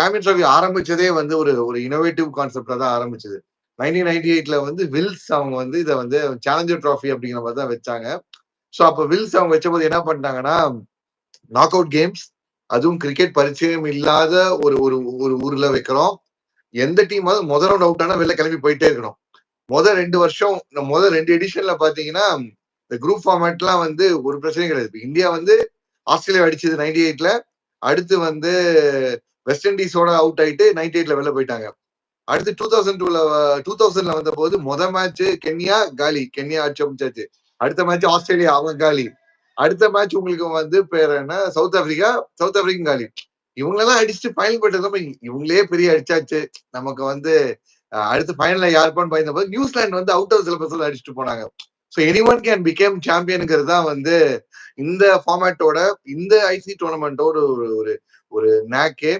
Champions trophy ஆரம்பிச்சதே வந்து ஒரு ஒரு இனோவேட்டிவ் கான்செப்ட்ல தான் ஆரம்பிச்சது. 1998ல வந்து வில்ஸ் அவங்க வந்து இத வந்து சேலஞ்சர் ட்ராஃபி அப்படிங்கிற மாதிரி தான் வச்சாங்க. ஸோ அப்ப வில்ஸ் அவங்க வச்சபோது என்ன பண்ணிட்டாங்கன்னா, நாக் அவுட் கேம்ஸ், அதுவும் கிரிக்கெட் பரிச்சயம் இல்லாத ஒரு ஒரு ஒரு ஊர்ல வைக்கிறோம். எந்த டீமாவது முதல் ரவுண்ட் அவுட் ஆனா வெளில கிளம்பி போயிட்டே இருக்கணும். முதல் 2 வருஷம் முதல் 2 எடிஷன்ல பாத்தீங்கன்னா, இந்த குரூப் ஃபார்மேட்லாம் வந்து ஒரு பிரச்சனையும் கிடையாது. இப்ப இந்தியா வந்து ஆஸ்திரேலியா அடிச்சது 98ல. அடுத்து வந்து வெஸ்ட் இண்டீஸோட அவுட் ஆயிட்டு 98ல வெளில போயிட்டாங்க. அடுத்து 2000ல வந்தபோது மேட்ச் கென்யா காலி. கென்யா அடிச்சு அமைச்சாச்சு. அடுத்த மேட்ச் ஆஸ்திரேலியா அவங்க காலி. அடுத்த மேட்ச் உங்களுக்கு வந்து பேர் என்ன சவுத் ஆப்பிரிக்கன் காலி. இவங்களெல்லாம் அடிச்சுட்டு ஃபைனல் போயிட்டு இவங்களே பெரிய அடிச்சாச்சு. நமக்கு வந்து அடுத்து ஃபைனல்ல யாருப்பான்னு பயந்த போது நியூசிலாந்து வந்து அவுட் ஆஃப் சிலபஸ்ல அடிச்சுட்டு போனாங்க. ஸோ எனிஒன் கேன் பிகேம் சாம்பியனுங்கிறது தான் வந்து இந்த ஃபார்மேட்டோட இந்த ஐசி டோர்னமெண்டோட ஒரு ஒரு ஒரு நேக்கே.